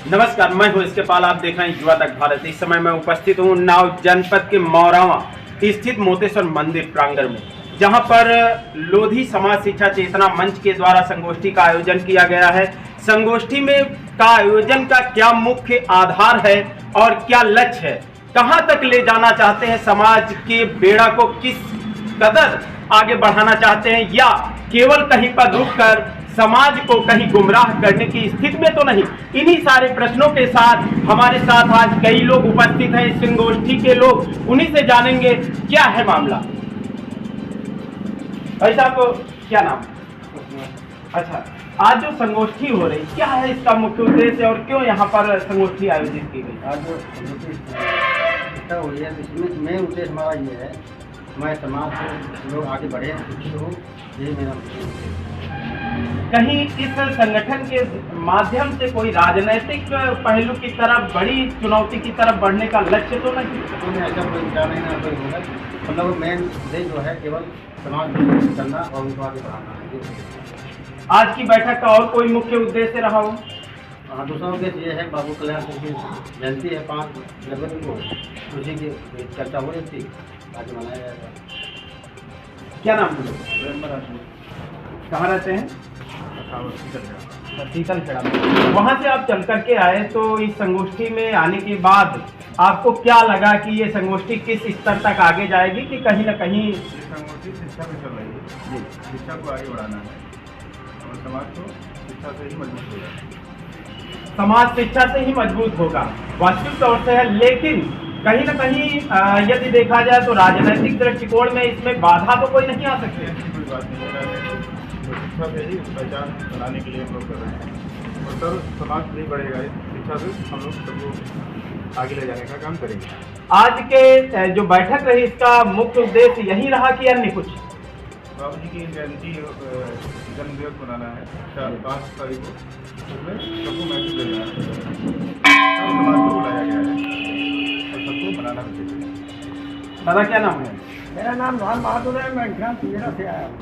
नमस्कार, मैं हूं इसके पाल। आप देख रहे हैं युवा तक भारत। इस समय मैं उपस्थित हूं उन्नाव जनपद के मौरावा स्थित मोतेश्वर मंदिर प्रांगण में, जहां पर लोधी समाज शिक्षा चेतना मंच के द्वारा संगोष्ठी का आयोजन किया गया है। संगोष्ठी में का आयोजन का क्या मुख्य आधार है और क्या लक्ष्य है, कहां तक ले जाना चाहते हैं, समाज के बेड़ा को किस कदर आगे बढ़ाना चाहते हैं, या केवल कहीं पर रुककर समाज को कहीं गुमराह करने की स्थिति में तो नहीं। इन्हीं सारे प्रश्नों के साथ हमारे साथ आज कई लोग उपस्थित हैं, इस संगोष्ठी के लोग, उन्हीं से जानेंगे क्या है मामला। भाई साहब, क्या नाम? अच्छा, आज जो संगोष्ठी हो रही, क्या है इसका मुख्य उद्देश्य और क्यों यहाँ पर संगोष्ठी आयोजित की गई? आज जो संगोष्ठी हुई है, इसमें मेन उद्देश्य हमारा ये है, हमारे समाज से लोग आगे बढ़े, शिक्षित हो, यही मेरा उद्देश्य। कहीं इस संगठन के माध्यम से कोई राजनीतिक पहलू की तरफ, बड़ी चुनौती की तरफ बढ़ने का लक्ष्य तो नहीं? ऐसा कोई विचार नहीं ना कोई होगा। मतलब मेन उद्देश्य जो है केवल समाज करना और उनको आगे बढ़ाना है। आज की बैठक का और कोई मुख्य उद्देश्य रहा हो? दूसरा उद्देश्य ये है, बाबू कल्याण सिंह की जयंती है 5 जनवरी को, उसी की चर्चा हो रही थी, आज मनाया जाएगा। क्या नाम है? कहाँ रहते हैं? शीतलखेड़ा में। वहाँ से आप चल करके आए, तो इस संगोष्ठी में आने के बाद आपको क्या लगा कि ये संगोष्ठी किस स्तर तक आगे जाएगी, कि कहीं ना कहीं? ये संगोष्ठी शिक्षा पे चल रही है जी, शिक्षा को आगे बढ़ाना है और समाज को शिक्षा से ही मजबूत होगा। समाज शिक्षा से ही मजबूत होगा, वास्तविक तौर से है। लेकिन कहीं ना कहीं यदि देखा जाए तो राजनीतिक दृष्टिकोण में इसमें बाधा तो कोई नहीं आ सकती। कोई बात नहीं हो रहा है, तो शिक्षा से ही पहचान बनाने के लिए हम लोग कर रहे हैं और सर समाज नहीं बढ़ेगा, शिक्षा से हम लोग सबको आगे ले जाने का काम करेंगे। आज के जो बैठक रही, इसका मुख्य उद्देश्य यही रहा कि अन्य कुछ? बाबू जी की जयंती, जन्मदिवस मनाना है 5 तारीख को, उसमें सबको मैसेज देना है, सब समाज को बुलाया गया है और सबको बनाना चाहिए। दादा, क्या नाम है? मेरा नाम लाल बहादुर है, मैं ग्राम पिंजरा से आया हूँ।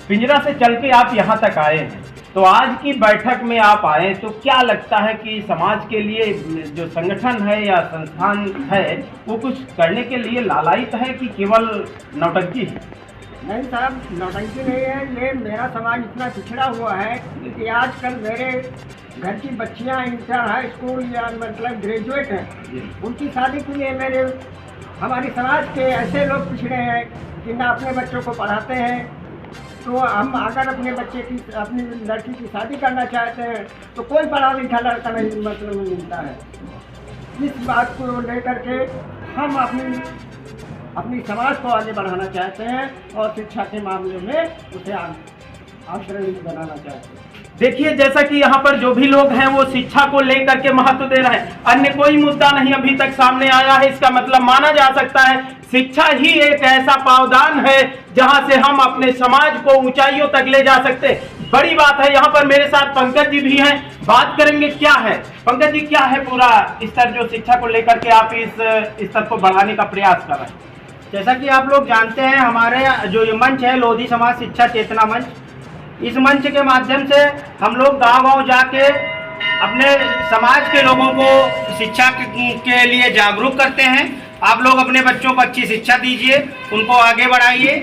पिंजरा से चल के आप यहाँ तक आए हैं, तो आज की बैठक में आप आए, तो क्या लगता है कि समाज के लिए जो संगठन है या संस्थान है, वो कुछ करने के लिए लालायित है कि केवल नौटंकी है? नहीं साहब, नौटंकी नहीं है। ये मेरा समाज इतना पिछड़ा हुआ है कि आजकल मेरे घर की बच्चियां इंटर हाई स्कूल या मतलब ग्रेजुएट हैं, उनकी शादी के लिए हमारे समाज के ऐसे लोग पिछड़े हैं कि ना अपने बच्चों को पढ़ाते हैं। तो हम अगर अपनी लड़की की शादी करना चाहते हैं तो कोई पढ़ा लिखा लड़का नहीं मतलब मिलता है। इस बात को लेकर के हम अपनी समाज को आगे बढ़ाना चाहते हैं और शिक्षा के मामले में उसे अग्रणी बनाना चाहते हैं। देखिए, जैसा कि यहाँ पर जो भी लोग हैं वो शिक्षा को लेकर के महत्व दे रहे हैं, अन्य कोई मुद्दा नहीं अभी तक सामने आया है। इसका मतलब माना जा सकता है शिक्षा ही एक ऐसा पावदान है जहाँ से हम अपने समाज को ऊंचाइयों तक ले जा सकते हैं। बड़ी बात है। यहाँ पर मेरे साथ पंकज जी भी हैं, बात करेंगे क्या है। पंकज जी, क्या है पूरा स्तर जो शिक्षा को लेकर के आप इस स्तर को बढ़ाने का प्रयास कर रहे हैं? जैसा कि आप लोग जानते हैं, हमारे जो ये मंच है लोधी समाज शिक्षा चेतना मंच, इस मंच के माध्यम से हम लोग गांव-गांव जाके अपने समाज के लोगों को शिक्षा के लिए जागरूक करते हैं। आप लोग अपने बच्चों को अच्छी शिक्षा दीजिए, उनको आगे बढ़ाइए,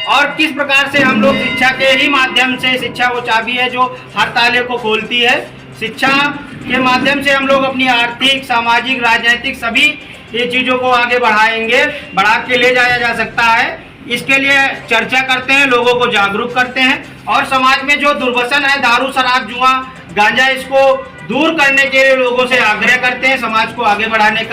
और किस प्रकार से हम लोग शिक्षा के ही माध्यम से, शिक्षा वो चाबी है जो हर ताले को खोलती है। शिक्षा के माध्यम से हम लोग अपनी आर्थिक, सामाजिक, राजनीतिक सभी ये चीज़ों को आगे बढ़ाएंगे, बढ़ा के ले जाया जा सकता है। इसके लिए चर्चा करते हैं, लोगों को जागरूक करते हैं, और समाज में जो दुर्व्यसन है, दारू, शराब, जुआ, गांजा, इसको दूर करने के लिए लोगों से आग्रह करते हैं, समाज को आगे बढ़ाने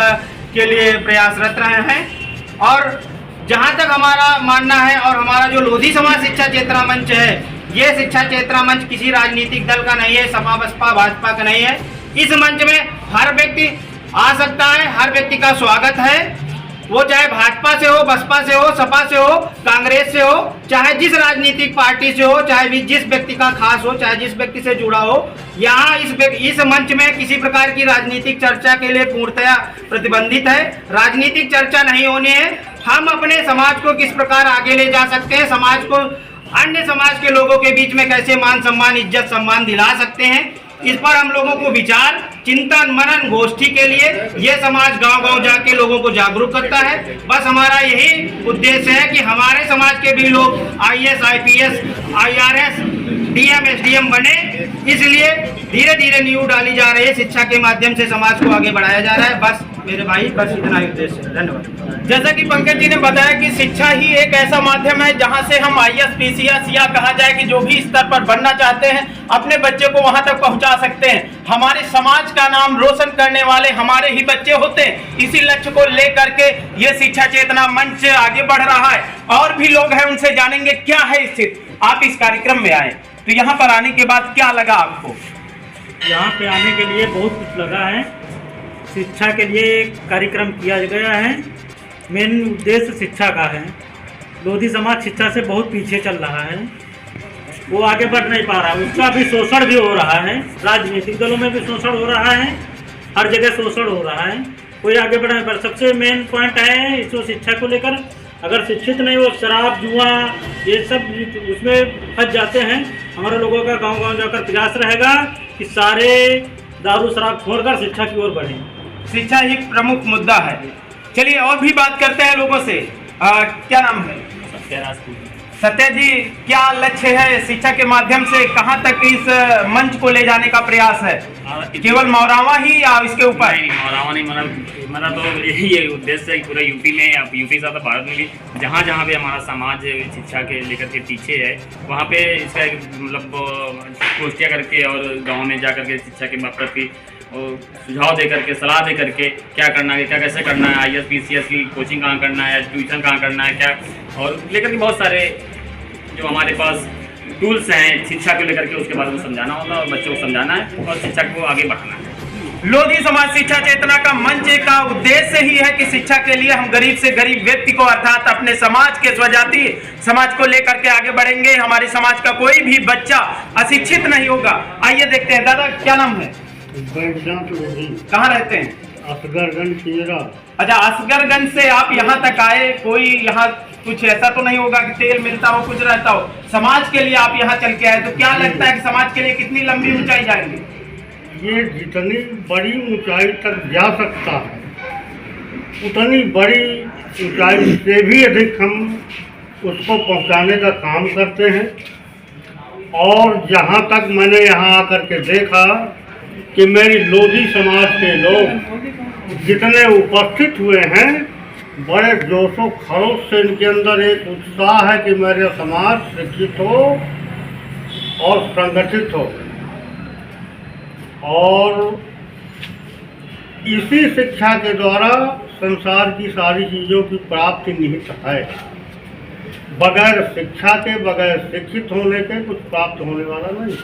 के लिए प्रयासरत रहे हैं। और जहां तक हमारा मानना है, और हमारा जो लोधी समाज शिक्षा चेतना मंच है, ये शिक्षा चेतना मंच किसी राजनीतिक दल का नहीं है, सपा बसपा भाजपा का नहीं है। इस मंच में हर व्यक्ति आ सकता है, हर व्यक्ति का स्वागत है, वो चाहे भाजपा से हो, बसपा से हो, सपा से हो, कांग्रेस से हो, चाहे जिस राजनीतिक पार्टी से हो, चाहे भी जिस व्यक्ति का खास हो, चाहे जिस व्यक्ति से जुड़ा हो। यहाँ इस मंच में किसी प्रकार की राजनीतिक चर्चा के लिए पूर्णतया प्रतिबंधित है। राजनीतिक चर्चा नहीं होनी है। हम अपने समाज को किस प्रकार आगे ले जा सकते हैं, समाज को अन्य समाज के लोगों के बीच में कैसे मान सम्मान, इज्जत सम्मान दिला सकते हैं, इस पर हम लोगों को विचार चिंतन मनन गोष्ठी के लिए ये समाज गांव-गांव जाके लोगों को जागरूक करता है। बस हमारा यही उद्देश्य है कि हमारे समाज के भी लोग IAS, IPS, IRS, DM, SDM बने। इसलिए धीरे धीरे नींव डाली जा रही है, शिक्षा के माध्यम से समाज को आगे बढ़ाया जा रहा है। बस मेरे भाई, बस इतना ही उद्देश्य है। धन्यवाद। जैसा कि पंकज जी ने बताया कि शिक्षा ही एक ऐसा माध्यम है जहां से हम IAS, PCS या कहा जाए कि जो भी स्तर पर बनना चाहते हैं अपने बच्चे को वहां तक पहुंचा सकते हैं। हमारे समाज का नाम रोशन करने वाले हमारे ही बच्चे होते हैं। इसी लक्ष्य को लेकर के ये शिक्षा चेतना मंच आगे बढ़ रहा है। और भी लोग हैं, उनसे जानेंगे क्या है स्थिति। आप इस कार्यक्रम में आए तो यहाँ पर आने के बाद क्या लगा आपको? यहाँ पे आने के लिए बहुत कुछ लगा है। शिक्षा के लिए एक कार्यक्रम किया गया है। मेन उद्देश्य शिक्षा का है। लोधी समाज शिक्षा से बहुत पीछे चल रहा है, वो आगे बढ़ नहीं पा रहा है। उसका भी शोषण भी हो रहा है, राजनीतिक दलों में भी शोषण हो रहा है, हर जगह शोषण हो रहा है, कोई आगे बढ़ नहीं पा रहा। सबसे मेन पॉइंट है इसको शिक्षा को लेकर, अगर शिक्षित नहीं हो, शराब जुआ ये सब उसमें फंस जाते हैं। हमारे लोगों का गांव-गांव जाकर प्रयास रहेगा कि सारे दारू शराब छोड़कर शिक्षा की ओर बढ़ें। शिक्षा एक प्रमुख मुद्दा है। चलिए और भी बात करते हैं लोगों से। क्या नाम है? सत्य जी, क्या लक्ष्य है शिक्षा के माध्यम से? कहां तक इस मंच को ले जाने का प्रयास है? केवल मौरावा ही या इसके ऊपर? नहीं, मौरावा नहीं, मेरा तो यही उद्देश्य है कि पूरे यूपी में या यूपी से भारत में भी जहाँ जहाँ भी हमारा समाज शिक्षा के लेकर के पीछे है, वहाँ पे इसका मतलब गोष्ठियाँ करके और गाँव में जा करके शिक्षा के प्रति सुझाव दे करके, सलाह दे करके क्या करना है, क्या कैसे करना है, IAS, PCS की कोचिंग कहाँ करना है, ट्यूशन कहाँ करना है, क्या, और लेकर के बहुत सारे जो हमारे पास टूल्स हैं शिक्षा को लेकर के, उसके बारे में समझाना होगा और बच्चों को समझाना है और शिक्षा को आगे बढ़ाना है। लोधी समाज शिक्षा चेतना का मंच का उद्देश्य ही है कि शिक्षा के लिए हम गरीब से गरीब व्यक्ति को अर्थात अपने समाज के स्वजाति समाज को लेकर के आगे बढ़ेंगे। हमारे समाज का कोई भी बच्चा अशिक्षित नहीं होगा। आइए देखते हैं। दादा क्या नाम है? कहाँ रहते हैं? असगरगंज खीरा। अच्छा, असगरगंज से आप यहाँ तक आए। कोई यहाँ कुछ ऐसा तो नहीं होगा कि तेल मिलता हो, कुछ रहता हो? समाज के लिए आप यहाँ चल के आए, तो क्या लगता है कि समाज के लिए कितनी लंबी ऊंचाई जाएंगे? ये जितनी बड़ी ऊंचाई तक जा सकता है उतनी बड़ी ऊंचाई से भी अधिक हम उसको पहुंचाने का काम करते हैं। और जहाँ तक मैंने यहाँ आकर के देखा कि मेरी लोधी समाज के लोग जितने उपस्थित हुए हैं, बड़े जोशो खरोश से इनके अंदर एक उत्साह है कि मेरे समाज शिक्षित हो और संगठित हो। और इसी शिक्षा के द्वारा संसार की सारी चीज़ों की प्राप्ति निहित है। बगैर शिक्षा के, बगैर शिक्षित होने के कुछ प्राप्त होने वाला नहीं।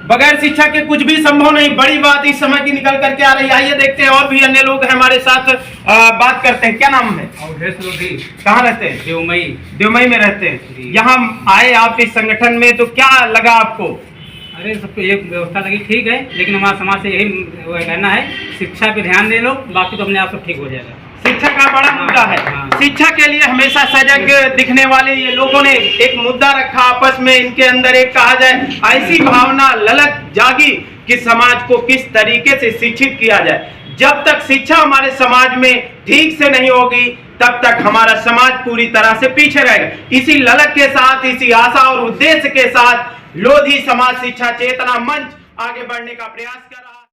बगैर शिक्षा के कुछ भी संभव नहीं। बड़ी बात इस समय की निकल करके आ रही है। आइए देखते हैं और भी अन्य लोग हैं हमारे साथ, बात करते हैं। क्या नाम है? कहाँ रहते हैं? देवमई में रहते हैं। यहाँ आए आप इस संगठन में, तो क्या लगा आपको? अरे सबको ये व्यवस्था लगी ठीक है, लेकिन हमारा समाज से यही कहना है शिक्षा पे ध्यान दे लो, बाकी तो अपने आप सब ठीक हो जाएगा। शिक्षा का बड़ा मुद्दा है। शिक्षा के लिए हमेशा सजग दिखने वाले ये लोगों ने एक मुद्दा रखा आपस में। इनके अंदर एक कहा जाए ऐसी भावना ललक जागी कि समाज को किस तरीके से शिक्षित किया जाए। जब तक शिक्षा हमारे समाज में ठीक से नहीं होगी तब तक हमारा समाज पूरी तरह से पीछे रहेगा। इसी ललक के साथ, इसी आशा और उद्देश्य के साथ लोधी समाज शिक्षा चेतना मंच आगे बढ़ने का प्रयास कर रहा है।